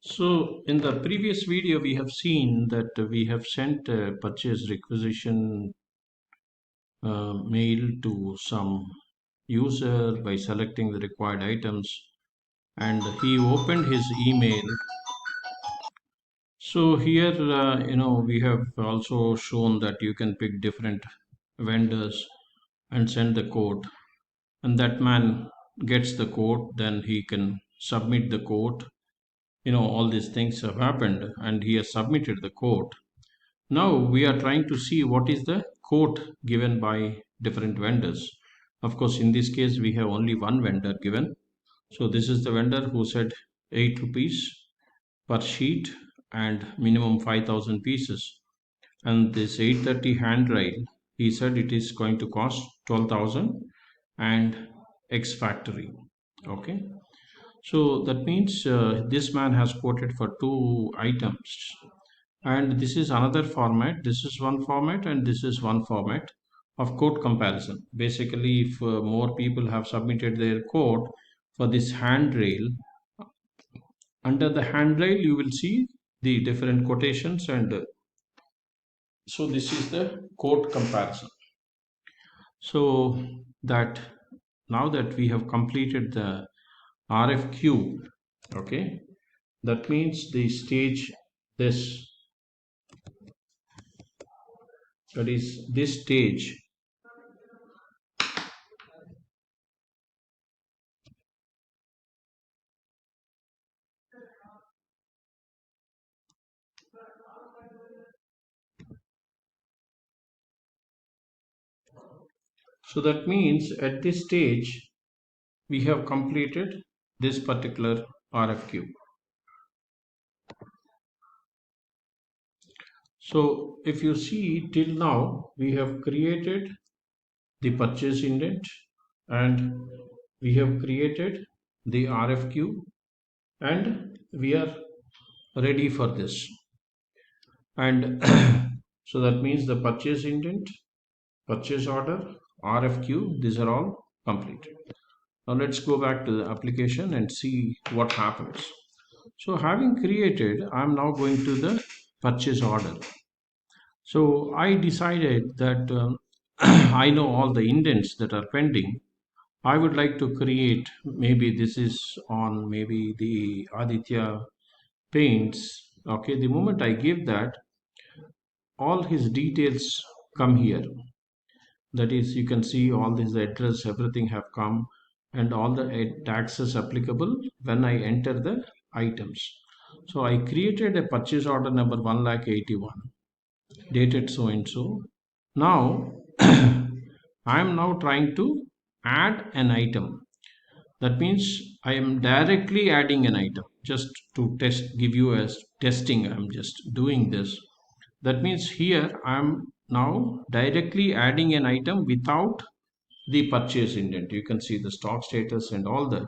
So in the previous video, we have seen that we have sent a purchase requisition mail to some user by selecting the required items, and he opened his email. So here, we have also shown that you can pick different vendors and send the quote, and that man gets the quote, then he can submit the quote. All these things have happened, and he has submitted the quote. Now we are trying to see what is the quote given by different vendors. Of course, in this case, we have only one vendor given. So this is the vendor who said 8 rupees per sheet and minimum 5,000 pieces. And this 830 handrail, he said it is going to cost 12,000 and X factory. Okay. So that means this man has quoted for two items, and this is another format. This is one format, and this is one format of quote comparison. Basically, if more people have submitted their quote for this handrail, under the handrail you will see the different quotations, and so this is the quote comparison. So that now that we have completed the RFQ, okay, that means the stage this that is this stage. So that means at this stage we have completed this particular RFQ. So if you see till now, we have created the purchase indent, and we have created the RFQ, and we are ready for this. And so that means the purchase indent, purchase order, RFQ, these are all completed. Now let's go back to the application and see what happens. So having created, I'm now going to the purchase order. So I decided that I know all the indents that are pending. I would like to create, maybe this is on maybe the Aditya Paints. Okay, the moment I give that, all his details come here. That is, you can see all this address, everything have come, and all the taxes applicable when I enter the items. So I created a purchase order number 1,81,000, dated so and so. Now I am now trying to add an item. That means I am directly adding an item just to test, give you a testing. I'm just doing this. That means here I am now directly adding an item without the purchase indent. You can see the stock status and all that.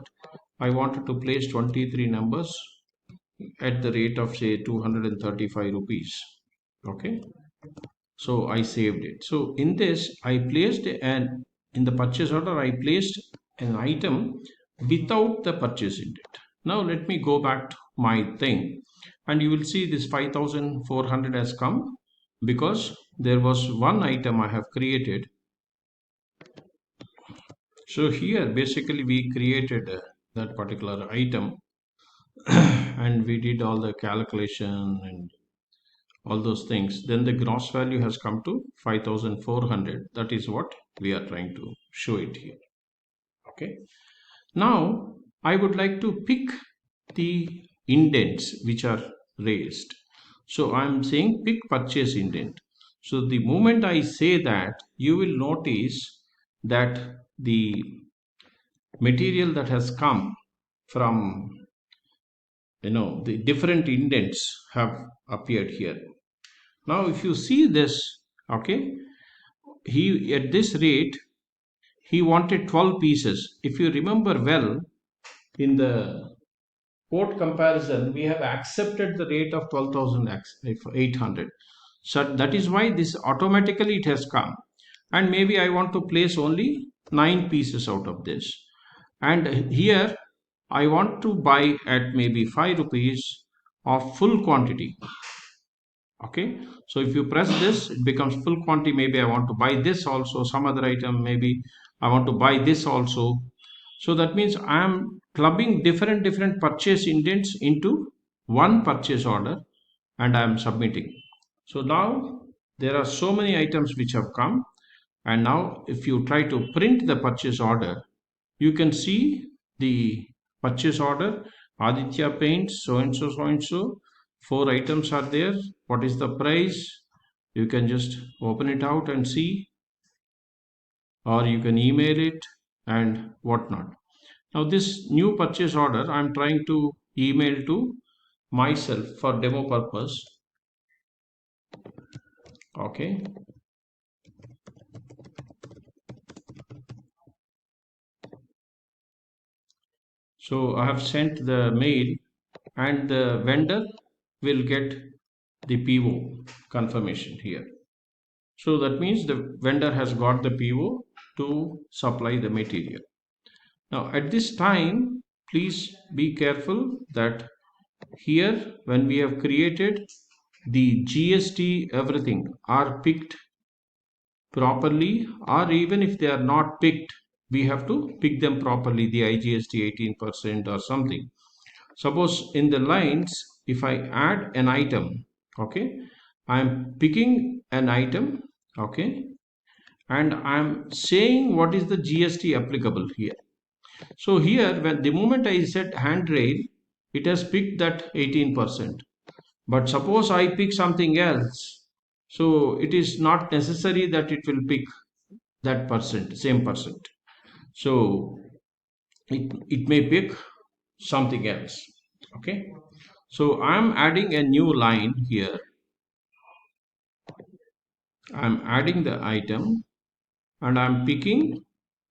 I wanted to place 23 numbers at the rate of say 235 rupees. Okay. So I saved it. So in this, I placed an in the purchase order, I placed an item without the purchase indent. Now let me go back to my thing, and you will see this 5,400 has come because there was one item I have created. So here basically we created that particular item and we did all the calculation and all those things. Then the gross value has come to 5,400. That is what we are trying to show it here. Okay. Now I would like to pick the indents which are raised. So I am saying pick purchase indent. So the moment I say that, you will notice that the material that has come from the different indents have appeared here. Now if you see this, okay, he at this rate he wanted 12 pieces. If you remember well, in the quote comparison we have accepted the rate of 12,800. So that is why this automatically it has come, and maybe I want to place only 9 pieces out of this, and here I want to buy at maybe 5 rupees. of full quantity. Okay, so if you press this, it becomes full quantity. Maybe I want to buy this also, some other item, maybe I want to buy this also. So that means I am clubbing different purchase indents into one purchase order, and I am submitting. So now there are so many items which have come, and now if you try to print the purchase order, you can see the purchase order. Aditya Paints, so and so, so and so. Four items are there. What is the price? You can just open it out and see, or you can email it and whatnot. Now, this new purchase order, I'm trying to email to myself for demo purpose. Okay. So I have sent the mail, and the vendor will get the PO confirmation here. So that means the vendor has got the PO to supply the material. Now at this time, please be careful that here when we have created the GST, everything are picked properly, or even if they are not picked, we have to pick them properly, the IGST 18% or something. Suppose in the lines, if I add an item, okay, I'm picking an item, okay, and I'm saying what is the GST applicable here. So here, when the moment I said handrail, it has picked that 18%. But suppose I pick something else, so it is not necessary that it will pick that percent, same percent. So it may pick something else. Okay. So I'm adding a new line here. I'm adding the item, and I'm picking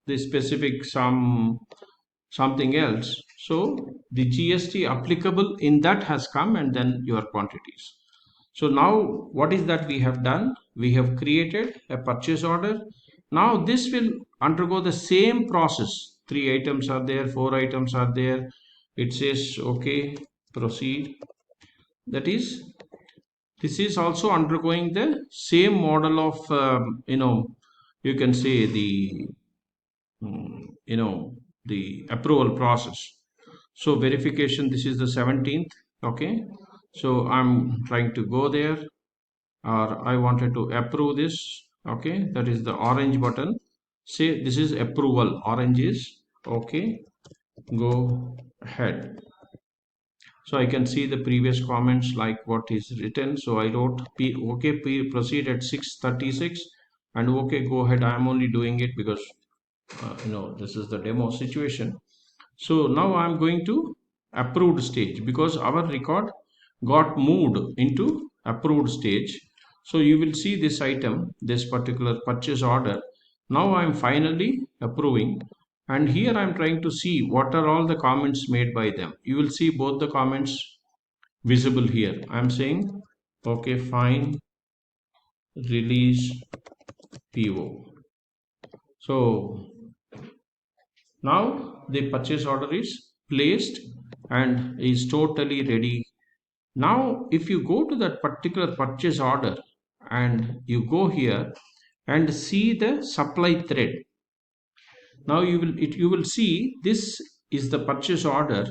the specific something else. So the GST applicable in that has come, and then your quantities. So now what is that we have done? We have created a purchase order. Now this will undergo the same process. Three items are there, four items are there. It says, okay, proceed. That is, this is also undergoing the same model of, you can say the approval process. So verification, this is the 17th. Okay. So I'm trying to go there, or I wanted to approve this. Okay, that is the orange button. Say this is approval. Orange is okay. Go ahead. So I can see the previous comments like what is written. So I wrote okay, proceed at 6:36, and okay, go ahead. I am only doing it because this is the demo situation. So now I'm going to approved stage, because our record got moved into approved stage. So you will see this item, this particular purchase order. Now I'm finally approving, and here I'm trying to see what are all the comments made by them. You will see both the comments visible here. I'm saying, okay, fine, release PO. So now the purchase order is placed and is totally ready. Now, if you go to that particular purchase order and you go here and see the supply thread, now you will see this is the purchase order.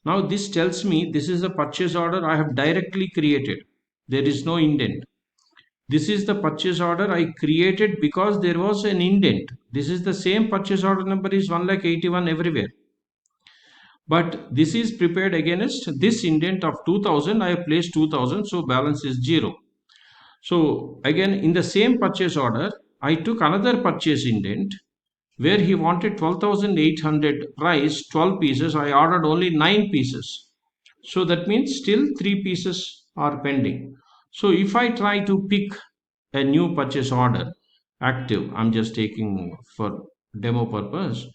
Now this tells me this is the purchase order I have directly created. There is no indent. This is the purchase order I created because there was an indent. This is the same purchase order number is 1,81,000 everywhere. But this is prepared against this indent of 2000. I have placed 2000, so balance is 0. So again, in the same purchase order, I took another purchase indent where he wanted 12,800 rice, 12 pieces. I ordered only 9 pieces. So that means still 3 pieces are pending. So if I try to pick a new purchase order active, I'm just taking for demo purpose,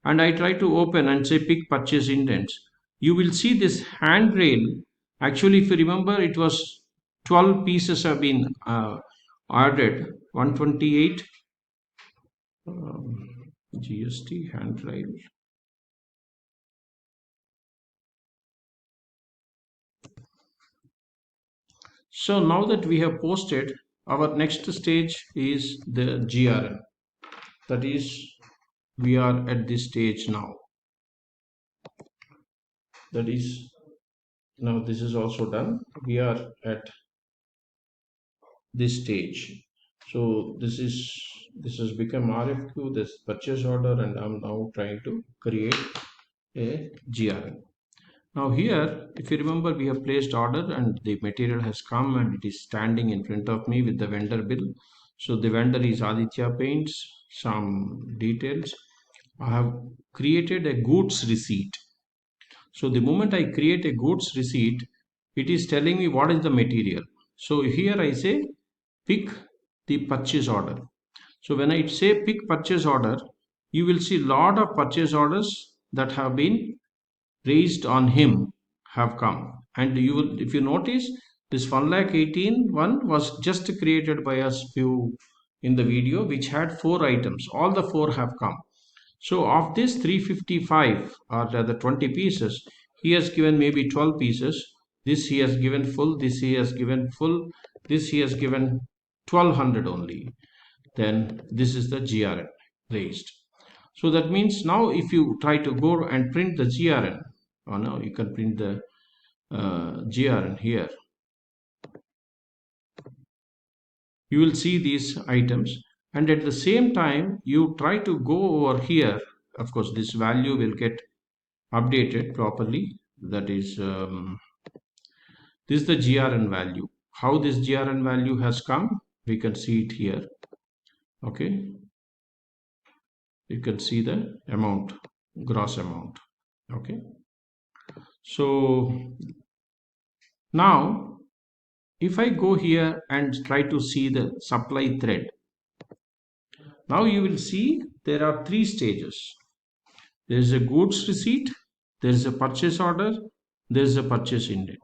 and I try to open and say pick purchase indents, you will see this handrail. Actually, if you remember, it was 12 pieces have been ordered, 128 GST handrail. So now that we have posted, our next stage is the GRN. That is, we are at this stage now. That is, now this is also done. We are at this stage. So this has become RFQ, this purchase order, and I'm now trying to create a GRN. Now here, if you remember, we have placed order and the material has come and it is standing in front of me with the vendor bill. So the vendor is Aditya Paints, some details. I have created a goods receipt. So the moment I create a goods receipt, it is telling me what is the material. So here I say pick the purchase order. So when I say pick purchase order, you will see lot of purchase orders that have been raised on him have come. And you will, if you notice, this 1,18,000 one was just created by us few in the video, which had 4 items. All the 4 have come. So of this 355 or rather 20 pieces, he has given maybe 12 pieces. This he has given full, this he has given full, this he has given 1200 only. Then this is the GRN raised. So that means now if you try to go and print the GRN, or now you can print the GRN here, you will see these items, and at the same time you try to go over here. Of course this value will get updated properly. That is this is the GRN value. How this GRN value has come, we can see it here. Okay, you can see the amount, gross amount. Okay, so now if I go here and try to see the supply thread, now you will see there are 3 stages. There is a goods receipt, there is a purchase order, there is a purchase indent.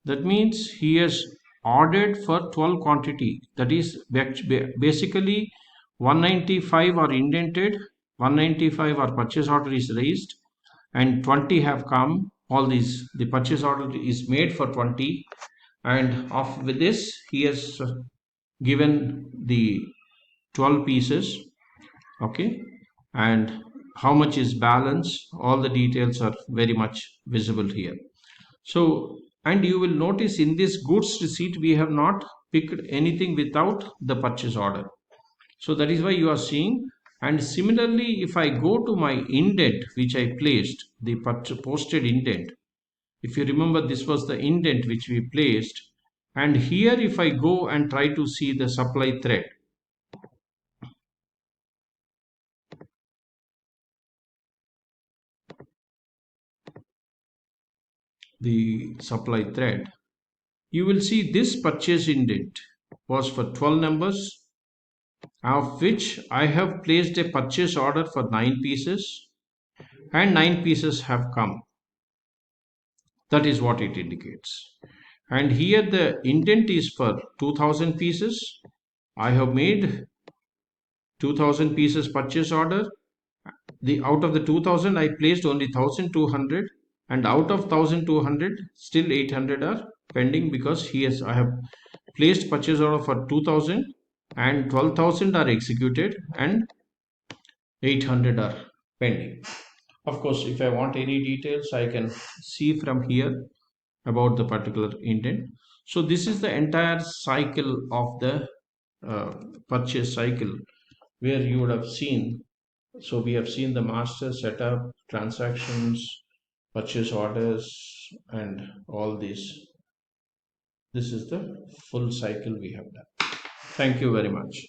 That means he has ordered for 12 quantity. That is basically 195 are indented, 195 are purchase order is raised, and 20 have come. All these, the purchase order is made for 20, and of with this he has given the 12 pieces. Okay, and how much is balance, all the details are very much visible here. So, and you will notice in this goods receipt we have not picked anything without the purchase order. So that is why you are seeing. And similarly, if I go to my indent which I placed, the posted indent, if you remember, this was the indent which we placed, and here if I go and try to see the supply thread, the supply thread, you will see this purchase indent was for 12 numbers, of which I have placed a purchase order for 9 pieces, and 9 pieces have come. That is what it indicates. And here the indent is for 2000 pieces. I have made 2000 pieces purchase order. The out of the 2000 I placed only 1200, and out of 1200 still 800 are pending, because I have placed purchase order for 2000 and 12,000 are executed and 800 are pending. Of course, if I want any details, I can see from here about the particular indent. So this is the entire cycle of the purchase cycle, where you would have seen. So we have seen the master setup, transactions, purchase orders, and all this. This is the full cycle we have done. Thank you very much.